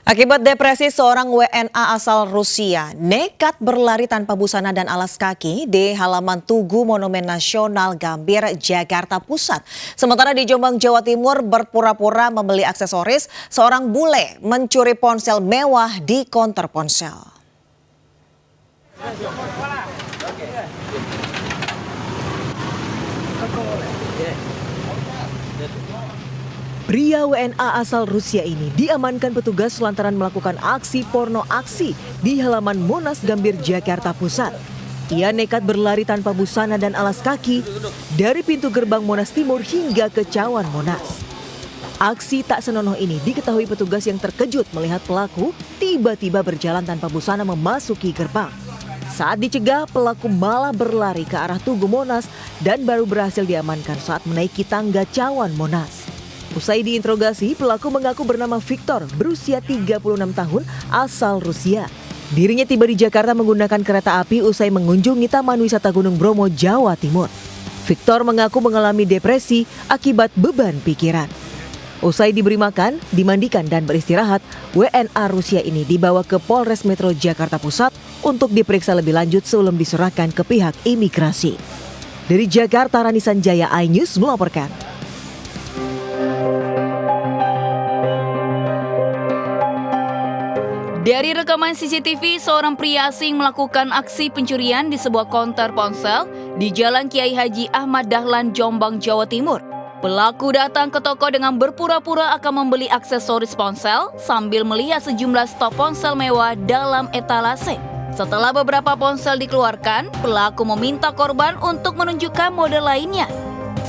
Akibat depresi, seorang WNA asal Rusia nekat berlari tanpa busana dan alas kaki di halaman Tugu Monumen Nasional Gambir, Jakarta Pusat. Sementara di Jombang, Jawa Timur, berpura-pura membeli aksesoris, seorang bule mencuri ponsel mewah di konter ponsel. Pria WNA asal Rusia ini diamankan petugas lantaran melakukan aksi porno aksi di halaman Monas Gambir, Jakarta Pusat. Ia nekat berlari tanpa busana dan alas kaki dari pintu gerbang Monas Timur hingga ke cawan Monas. Aksi tak senonoh ini diketahui petugas yang terkejut melihat pelaku tiba-tiba berjalan tanpa busana memasuki gerbang. Saat dicegah, pelaku malah berlari ke arah Tugu Monas dan baru berhasil diamankan saat menaiki tangga cawan Monas. Usai diinterogasi, pelaku mengaku bernama Victor, berusia 36 tahun, asal Rusia. Dirinya tiba di Jakarta menggunakan kereta api usai mengunjungi Taman Wisata Gunung Bromo, Jawa Timur. Victor mengaku mengalami depresi akibat beban pikiran. Usai diberi makan, dimandikan dan beristirahat, WNA Rusia ini dibawa ke Polres Metro Jakarta Pusat untuk diperiksa lebih lanjut sebelum diserahkan ke pihak imigrasi. Dari Jakarta, Rani Sanjaya, iNews melaporkan. Dari rekaman CCTV, seorang pria asing melakukan aksi pencurian di sebuah konter ponsel di Jalan Kiai Haji Ahmad Dahlan, Jombang, Jawa Timur. Pelaku datang ke toko dengan berpura-pura akan membeli aksesoris ponsel sambil melihat sejumlah stok ponsel mewah dalam etalase. Setelah beberapa ponsel dikeluarkan, pelaku meminta korban untuk menunjukkan model lainnya.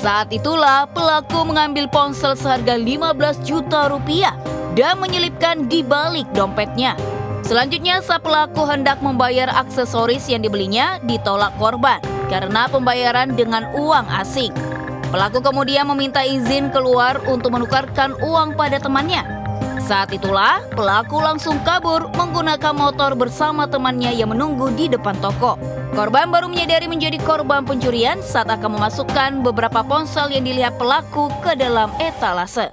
Saat itulah pelaku mengambil ponsel seharga 15 juta rupiah dan menyelipkan di balik dompetnya. Selanjutnya, saat pelaku hendak membayar aksesoris yang dibelinya, ditolak korban karena pembayaran dengan uang asing. Pelaku kemudian meminta izin keluar untuk menukarkan uang pada temannya. Saat itulah, pelaku langsung kabur menggunakan motor bersama temannya yang menunggu di depan toko. Korban baru menyadari menjadi korban pencurian saat akan memasukkan beberapa ponsel yang dilihat pelaku ke dalam etalase.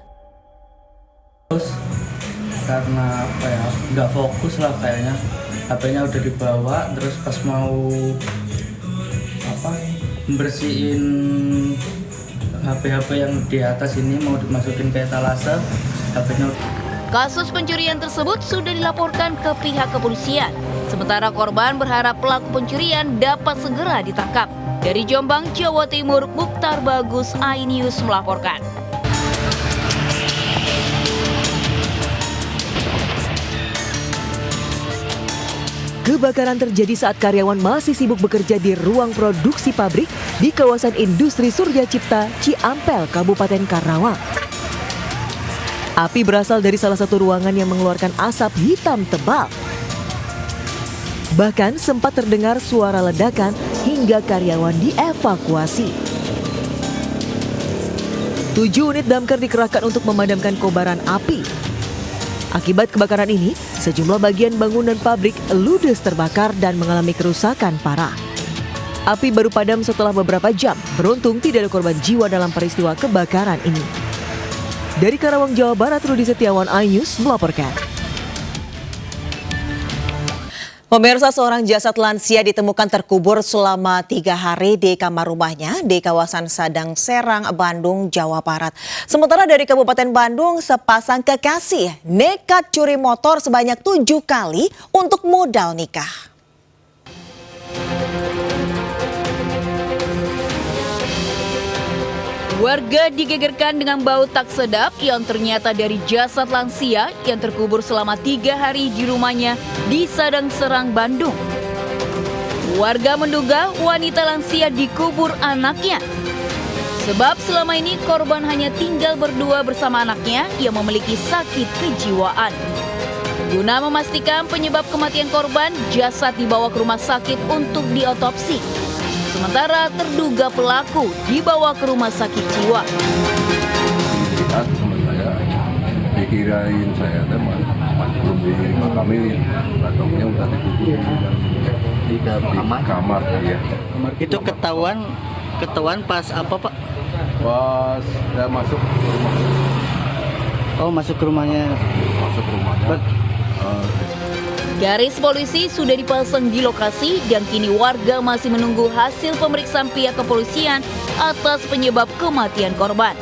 Karena nggak fokus lah kayaknya, HP-nya udah dibawa, terus pas mau bersihin HP-HP yang di atas ini mau dimasukin ke etalase, HP-nya. Kasus pencurian tersebut sudah dilaporkan ke pihak kepolisian. Sementara korban berharap pelaku pencurian dapat segera ditangkap. Dari Jombang, Jawa Timur, Mukhtar Bagus, iNews melaporkan. Kebakaran terjadi saat karyawan masih sibuk bekerja di ruang produksi pabrik di kawasan industri Surya Cipta, Ciampel, Kabupaten Karawang. Api berasal dari salah satu ruangan yang mengeluarkan asap hitam tebal. Bahkan sempat terdengar suara ledakan hingga karyawan dievakuasi. 7 unit damkar dikerahkan untuk memadamkan kobaran api. Akibat kebakaran ini, sejumlah bagian bangunan pabrik ludes terbakar dan mengalami kerusakan parah. Api baru padam setelah beberapa jam. Beruntung tidak ada korban jiwa dalam peristiwa kebakaran ini. Dari Karawang, Jawa Barat, Rudi Setiawan, iNews melaporkan. Pemirsa, seorang jasad lansia ditemukan terkubur selama 3 hari di kamar rumahnya di kawasan Sadang Serang, Bandung, Jawa Barat. Sementara dari Kabupaten Bandung, sepasang kekasih nekat curi motor sebanyak 7 kali untuk modal nikah. Warga digegerkan dengan bau tak sedap yang ternyata dari jasad lansia yang terkubur selama 3 hari di rumahnya di Sadang Serang, Bandung. Warga menduga wanita lansia dikubur anaknya. Sebab selama ini korban hanya tinggal berdua bersama anaknya yang memiliki sakit kejiwaan. Guna memastikan penyebab kematian korban, jasad dibawa ke rumah sakit untuk diotopsi. Sementara terduga pelaku dibawa ke rumah sakit jiwa. Sama saya dikirain saya teman belum dimakami, batoknya udah dikubur di kamar ya. Itu ketahuan pas apa, Pak? Pas saya masuk ke rumah. Oh, masuk ke rumahnya. Masuk ke rumahnya. Garis polisi sudah dipasang di lokasi dan kini warga masih menunggu hasil pemeriksaan pihak kepolisian atas penyebab kematian korban.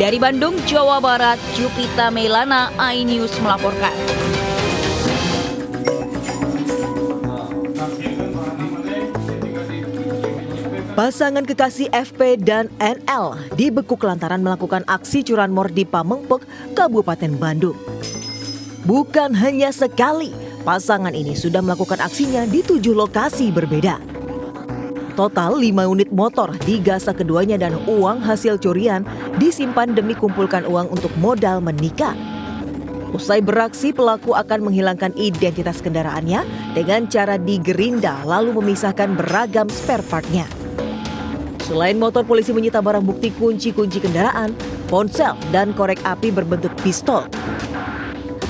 Dari Bandung, Jawa Barat, Jupita Meilana, iNews melaporkan. Pasangan kekasih FP dan NL dibekuk lantaran melakukan aksi curanmor di Pamengpek, Kabupaten Bandung. Bukan hanya sekali, pasangan ini sudah melakukan aksinya di 7 lokasi berbeda. Total 5 unit motor digasak keduanya dan uang hasil curian disimpan demi kumpulkan uang untuk modal menikah. Usai beraksi, pelaku akan menghilangkan identitas kendaraannya dengan cara digerinda lalu memisahkan beragam spare part-nya. Selain motor, polisi menyita barang bukti kunci-kunci kendaraan, ponsel, dan korek api berbentuk pistol.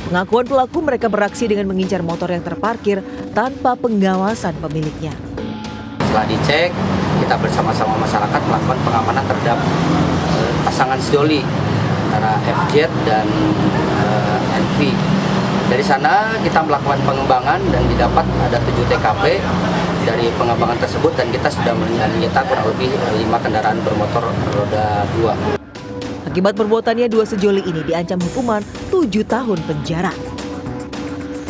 Pengakuan pelaku, mereka beraksi dengan mengincar motor yang terparkir tanpa pengawasan pemiliknya. Setelah dicek, kita bersama-sama masyarakat melakukan pengamanan terhadap pasangan sejoli antara FJ dan NV. Dari sana kita melakukan pengembangan dan didapat ada 7 TKP dari pengembangan tersebut dan kita sudah menyita kurang lebih 5 kendaraan bermotor roda 2. Akibat perbuatannya, 2 sejoli ini diancam hukuman 7 tahun penjara.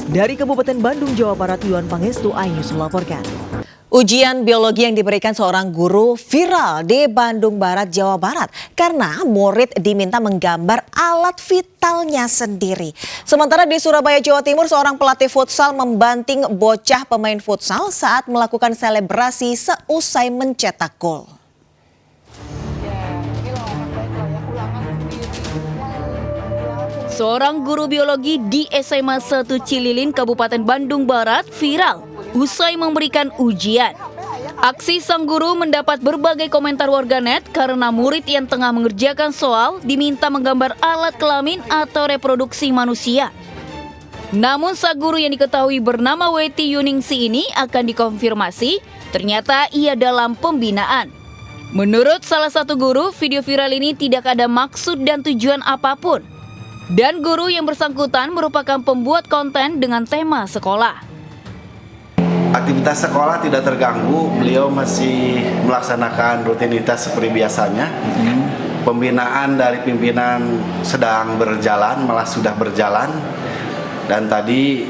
Dari Kabupaten Bandung, Jawa Barat, Yuan Pangestu, iNews melaporkan. Ujian biologi yang diberikan seorang guru viral di Bandung Barat, Jawa Barat karena murid diminta menggambar alat vitalnya sendiri. Sementara di Surabaya, Jawa Timur, seorang pelatih futsal membanting bocah pemain futsal saat melakukan selebrasi seusai mencetak gol. Seorang guru biologi di SMA 1 Cililin, Kabupaten Bandung Barat viral usai memberikan ujian. Aksi sang guru mendapat berbagai komentar warganet karena murid yang tengah mengerjakan soal diminta menggambar alat kelamin atau reproduksi manusia. Namun sang guru yang diketahui bernama Weti Yuningsi ini akan dikonfirmasi, ternyata ia dalam pembinaan. Menurut salah satu guru, video viral ini tidak ada maksud dan tujuan apapun. Dan guru yang bersangkutan merupakan pembuat konten dengan tema sekolah. Aktivitas sekolah tidak terganggu, beliau masih melaksanakan rutinitas seperti biasanya. Pembinaan dari pimpinan sedang berjalan, malah sudah berjalan. Dan tadi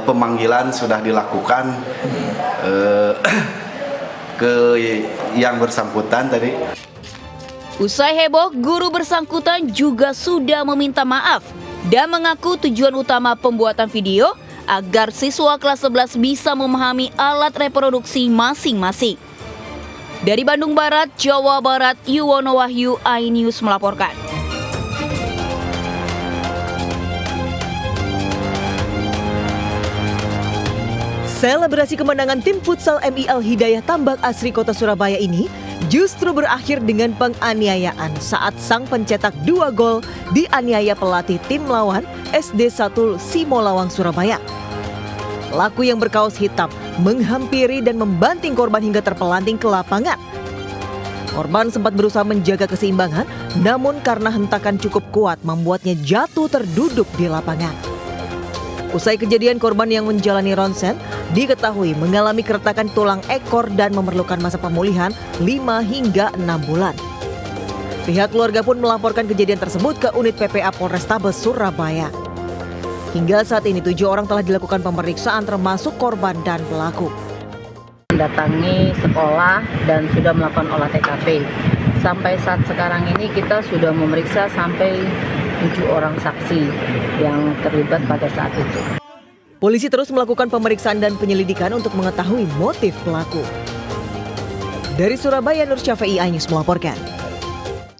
pemanggilan sudah dilakukan ke yang bersangkutan tadi. Usai heboh, guru bersangkutan juga sudah meminta maaf dan mengaku tujuan utama pembuatan video agar siswa kelas 11 bisa memahami alat reproduksi masing-masing. Dari Bandung Barat, Jawa Barat, Yuwono Wahyu, iNews melaporkan. Selebrasi kemenangan tim futsal MI Al Hidayah Tambak Asri Kota Surabaya ini justru berakhir dengan penganiayaan saat sang pencetak 2 gol dianiaya pelatih tim lawan SD 1 Simolawang, Surabaya. Pelaku yang berkaos hitam menghampiri dan membanting korban hingga terpelanting ke lapangan. Korban sempat berusaha menjaga keseimbangan, namun karena hentakan cukup kuat membuatnya jatuh terduduk di lapangan. Usai kejadian, korban yang menjalani ronsen diketahui mengalami keretakan tulang ekor dan memerlukan masa pemulihan 5 hingga 6 bulan. Pihak keluarga pun melaporkan kejadian tersebut ke unit PPA Polrestabes Surabaya. Hingga saat ini 7 orang telah dilakukan pemeriksaan termasuk korban dan pelaku. Mendatangi sekolah dan sudah melakukan olah TKP. Sampai saat sekarang ini kita sudah memeriksa sampai 7 orang saksi yang terlibat pada saat itu. Polisi terus melakukan pemeriksaan dan penyelidikan untuk mengetahui motif pelaku. Dari Surabaya, Nur Syafei, iNews melaporkan.